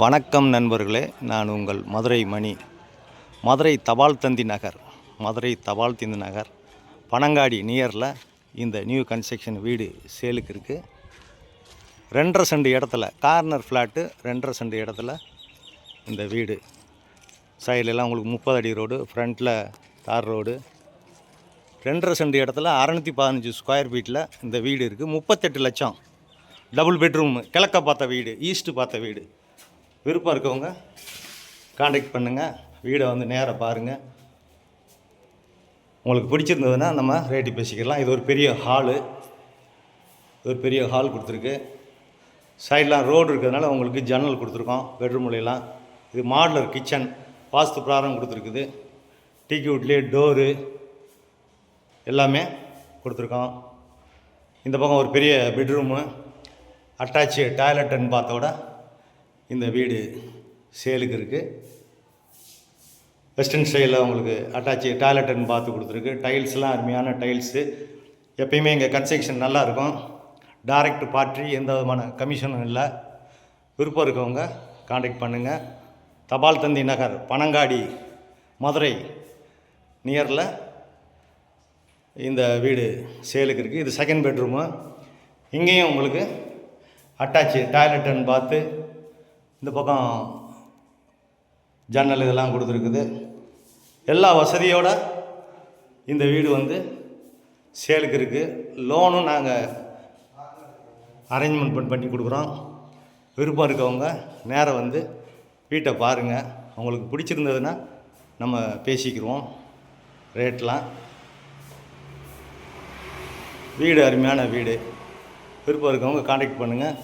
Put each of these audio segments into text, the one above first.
வணக்கம் நண்பர்களே, நான் உங்கள் மதுரை மணி. மதுரை தபால் தந்தி நகர் பனங்காடி நியரில் இந்த நியூ கன்ஸ்ட்ரக்ஷன் வீடு சேலுக்கு இருக்குது. 2.5 சென்ட் இடத்துல கார்னர் ஃப்ளாட்டு, 2.5 சென்ட் இடத்துல இந்த வீடு. சைட்லலாம் உங்களுக்கு 30 அடி ரோடு, ஃப்ரண்ட்டில் தார் ரோடு. 2.5 சென்ட் இடத்துல 615 ஸ்கொயர் ஃபீட்டில் இந்த வீடு இருக்குது. 38 லட்சம். டபுள் பெட்ரூம், கிழக்க பார்த்த வீடு, ஈஸ்ட்டு பார்த்த வீடு. விருப்பம் இருக்கவங்க காண்டாக்ட் பண்ணுங்கள். வீடை வந்து நேராக பாருங்கள். உங்களுக்கு பிடிச்சிருந்ததுன்னா நம்ம ரேட்டு பேசிக்கலாம். இது ஒரு பெரிய ஹால் கொடுத்துருக்கு. சைட்லாம் ரோடு இருக்கிறதுனால உங்களுக்கு ஜன்னல் கொடுத்துருக்கோம். பெட்ரூம்லாம் இது மாடலர் கிச்சன், வாஸ்து பிராரம் கொடுத்துருக்குது. டீக்கு வுட்லேயே டோரு எல்லாமே கொடுத்துருக்கோம். இந்த பக்கம் ஒரு பெரிய பெட்ரூமு, அட்டாச்சு டாய்லெட் அண்ட் பாத்தோட இந்த வீடு சேலுக்கு இருக்குது. வெஸ்டர்ன் ஸ்டைலில் உங்களுக்கு அட்டாச்சு டாய்லெட் அண்ட் பாத்து கொடுத்துருக்கு. டைல்ஸ்லாம் அருமையான டைல்ஸு. எப்பயுமே இங்கே கன்ஸ்ட்ரக்ஷன் நல்லாயிருக்கும். டைரக்ட் பார்ட்டி, எந்த விதமான கமிஷனும் இல்லை. விருப்பம் இருக்கவங்க காண்டாக்ட் பண்ணுங்கள். தபால் தந்தி நகர், பனங்காடி, மதுரை நியரில் இந்த வீடு சேலுக்கு இருக்குது. இது செகண்ட் பெட்ரூமு. இங்கேயும் உங்களுக்கு அட்டாச்சு டாய்லெட் அண்ட் பாத்து, இந்த பக்கம் ஜன்னல் இதெல்லாம் கொடுத்துருக்குது. எல்லா வசதியோடு இந்த வீடு வந்து சேலுக்கு இருக்குது. லோனும் நாங்கள் அரேஞ்ச்மெண்ட் பண்ணி கொடுக்குறோம். விருப்பம் இருக்கவங்க நேராக வந்து வீட்டை பாருங்கள். உங்களுக்கு பிடிச்சிருந்ததுன்னா நம்ம பேசிக்கிடுவோம் ரேட்லாம். வீடு அருமையான வீடு. விருப்பம் இருக்கவங்க காண்டாக்ட் பண்ணுங்கள்.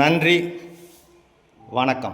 நன்றி, வணக்கம்.